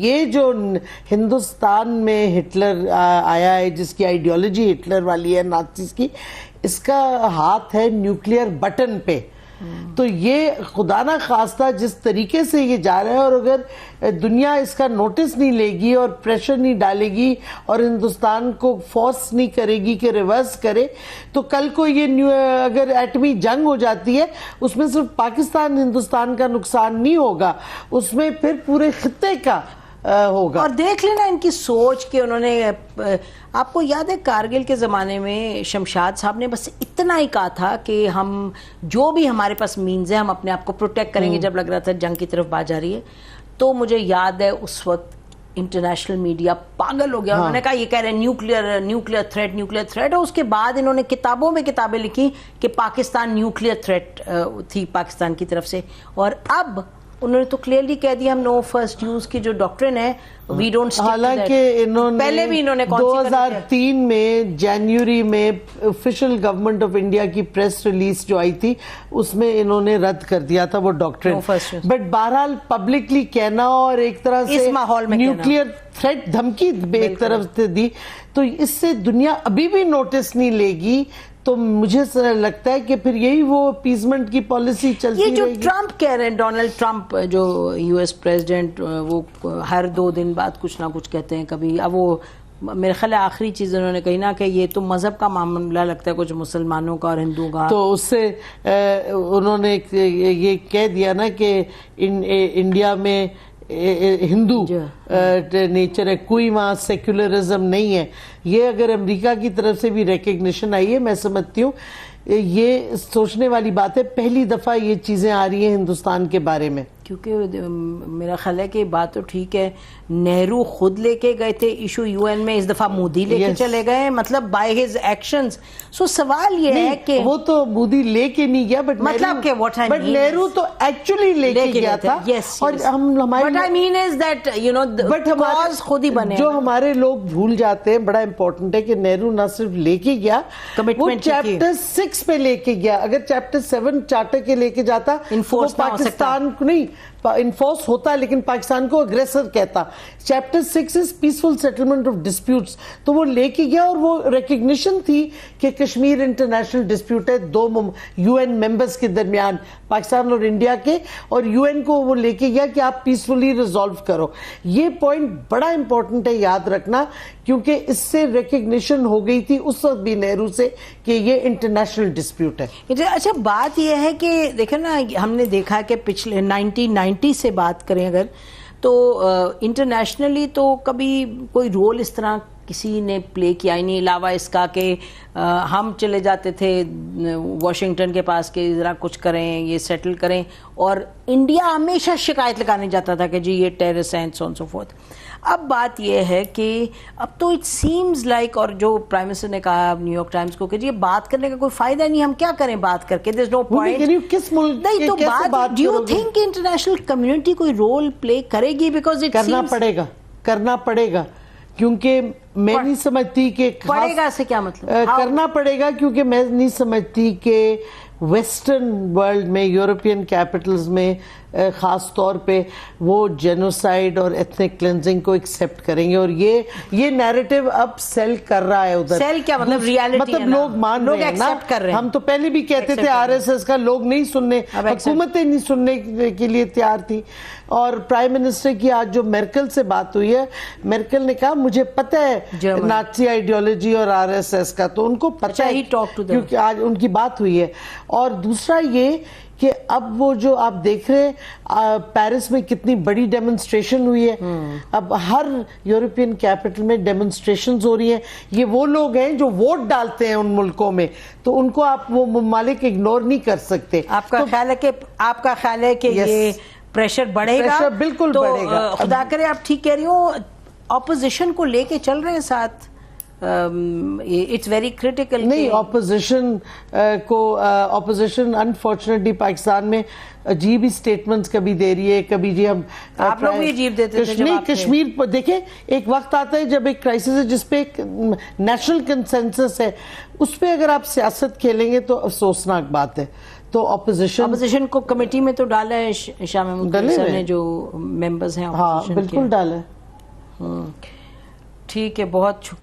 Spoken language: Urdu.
یہ جو ہندوستان میں ہٹلر آیا ہے، جس کی آئیڈیالوجی ہٹلر والی ہے، نازیز کی، اس کا ہاتھ ہے نیوکلیئر بٹن پہ. تو یہ خدا نہ خواستہ جس طریقے سے یہ جا رہا ہے، اور اگر دنیا اس کا نوٹس نہیں لے گی اور پریشر نہیں ڈالے گی اور ہندوستان کو فورس نہیں کرے گی کہ ریورس کرے، تو کل کو یہ اگر ایٹمی جنگ ہو جاتی ہے، اس میں صرف پاکستان ہندوستان کا نقصان نہیں ہوگا، اس میں پھر پورے خطے کا ہوگا. اور دیکھ لینا ان کی سوچ کہ انہوں نے، آپ کو یاد ہے کارگل کے زمانے میں شمشاد صاحب نے بس اتنا ہی کہا تھا کہ ہم جو بھی ہمارے پاس مینز ہے ہم اپنے آپ کو پروٹیکٹ کریں گے، جب لگ رہا تھا جنگ کی طرف بات جا رہی ہے. تو مجھے یاد ہے اس وقت انٹرنیشنل میڈیا پاگل ہو گیا، انہوں نے کہا یہ کہہ رہے ہیں نیوکلیئر تھریٹ، اور اس کے بعد انہوں نے کتابوں میں کتابیں لکھی کہ پاکستان نیوکلیئر تھریٹ تھی پاکستان کی طرف سے. اور اب انہوں نے تو کلیئرلی کہہ دیا ہم نو فرسٹ یوز کی جو ڈاکٹرن ہے we don't stick to that. حالانکہ انہوں نے پہلے بھی انہوں نے 2003 میں جنوری میں آفیشیل گورنمنٹ آف انڈیا کی پریس ریلیز جو آئی تھی، اس میں انہوں نے رد کر دیا تھا وہ ڈاکٹرن. بٹ بہرحال پبلکلی کہنا اور ایک طرح سے نیوکلیئر تھریٹ دھمکی ایک طرف سے دی، تو اس سے دنیا ابھی بھی نوٹس نہیں لے گی. تو مجھے لگتا ہے کہ پھر یہی وہ اپیزمنٹ کی پالیسی چلتی رہے گی. یہ جو ٹرمپ کہہ رہے ہیں، ڈونلڈ ٹرمپ جو یو ایس پریزیڈنٹ، وہ ہر 2 دن بعد کچھ نہ کچھ کہتے ہیں. کبھی اب وہ میرے خیال آخری چیز انہوں نے کہی نا کہ یہ تو مذہب کا معاملہ لگتا ہے کچھ مسلمانوں کا اور ہندوؤں کا. تو اس سے انہوں نے یہ کہہ دیا نا کہ انڈیا میں ہندو نیچر ہے، کوئی وہاں سیکولرزم نہیں ہے. یہ اگر امریکہ کی طرف سے بھی ریکگنیشن آئی ہے، میں سمجھتی ہوں یہ سوچنے والی بات ہے. پہلی دفعہ یہ چیزیں آ رہی ہیں ہندوستان کے بارے میں. کیونکہ میرا خیال ہے کہ بات تو ٹھیک ہے، نہرو خود لے کے گئے تھے ایشو یو این میں، اس دفعہ مودی لے کے چلے گئے، مطلب بائی ہز ایکشنز. سو سوال یہ ہے کہ وہ تو مودی لے کے نہیں گیا، بٹ مطلب کہ what I mean but Nehru تو ایکچولی لے کے گیا تھا. اور what I mean is that you know cause خود ہی بنے. جو ہمارے لوگ بھول جاتے ہیں، بڑا امپورٹنٹ ہے کہ نہرو نہ صرف لے کے گیا، وہ چیپٹر 6 پہ لے کے گیا. اگر چیپٹر 7 چارٹر کے لے کے جاتا وہ پاکستان کو نہیں انفورس ہوتا، لیکن پاکستان کو اگریسر کہتا. Chapter 6 is peaceful settlement of disputes, تو وہ لے کے گیا. اور وہ ریکگنیشن تھی کہ کشمیر انٹرنیشنل ڈسپیوٹ ہے 2 یو این ممبرز کے درمیان، پاکستان اور انڈیا کے، اور یو این کو وہ لے کے گیا کہ آپ پیسفلی ریزالو کرو. یہ پوائنٹ بڑا امپورٹنٹ ہے یاد رکھنا، کیونکہ اس سے ریکگنیشن ہو گئی تھی اس وقت بھی نہرو سے کہ یہ انٹرنیشنل ڈسپیوٹ ہے. اچھا بات یہ ہے کہ دیکھیں نا، ہم نے دیکھا کہ پچھلے 1990 سے بات کریں اگر تو انٹرنیشنلی تو کبھی کوئی رول اس طرح کسی نے پلے کیا ہی نہیں، علاوہ اس کا کہ ہم چلے جاتے تھے واشنگٹن کے پاس کہ ذرا کچھ کریں، یہ سیٹل کریں، اور انڈیا ہمیشہ شکایت لگانے جاتا تھا کہ جی یہ ٹیررسٹ ہیں سو آن سو فورتھ. اب بات یہ ہے کہ اب تو اٹ سیمز لائک، اور جو پرائم منسٹر نے کہا نیو یارک ٹائمز کو کہ جی بات کرنے کا کوئی فائدہ نہیں، ہم کیا کریں بات کر کے، there's no point. کس ملک نہیں تو بات do you think international community کوئی رول پلے کرے گی؟ بیکاز کرنا پڑے گا کیونکہ میں نہیں سمجھتی کہ پڑے گا سے کیا مطلب کرنا پڑے گا، کیونکہ میں نہیں سمجھتی کہ ویسٹرن ورلڈ میں، یورپین کیپٹلز میں خاص طور پہ وہ جینوسائیڈ اور ایتھنک کلینزنگ کو ایکسیپٹ کریں گے. اور یہ نیریٹو اب سیل کر رہا ہے ادھر. سیل کیا مطلب؟ ریالٹی، مطلب لوگ مان رہے ہیں نا. ہم تو پہلے بھی کہتے تھے آر ایس ایس کا، لوگ نہیں سننے، حکومتیں نہیں سننے کے لیے تیار تھی. اور پرائم منسٹر کی آج جو مرکل سے بات ہوئی ہے، مرکل نے کہا مجھے پتہ ہے نازی آئیڈیالوجی اور آر ایس ایس کا، تو ان کو پتہ ہے کیونکہ آج ان کی بات ہوئی ہے. اور دوسرا یہ کہ اب وہ جو آپ دیکھ رہے ہیں پیرس میں کتنی بڑی ڈیمونسٹریشن ہوئی ہے، اب ہر یورپین کیپٹل میں ڈیمونسٹریشنز ہو رہی ہیں. یہ وہ لوگ ہیں جو ووٹ ڈالتے ہیں ان ملکوں میں، تو ان کو آپ وہ ممالک اگنور نہیں کر سکتے. آپ کا خیال ہے کہ یہ پریشر بڑھے گا؟ پریشر بالکل بڑھے گا. خدا کرے آپ ٹھیک کہہ رہی ہو، اپوزیشن کو لے کے چل رہے ہیں ساتھ، اٹس ویری کریٹیکل. نہیں، اپوزیشن انفارچونیٹلی پاکستان میں عجیب ہی سٹیٹمنٹس کبھی دے رہی ہے، کبھی جی ہم آپ لوگ بھی عجیب دیتے تھے. نہیں، کشمیر پر دیکھیں ایک وقت آتا ہے جب ایک کرائسس ہے جس پہ ایک نیشنل کنسنسس ہے، اس پہ اگر آپ سیاست کھیلیں گے تو افسوسناک بات ہے. تو اپوزیشن کو کمیٹی میں تو ڈالا ہے شاہ محمود قریشی نے، جو ممبرز ہیں ہاں بالکل ڈالا ہے. ٹھیک ہے، بہت شکریہ.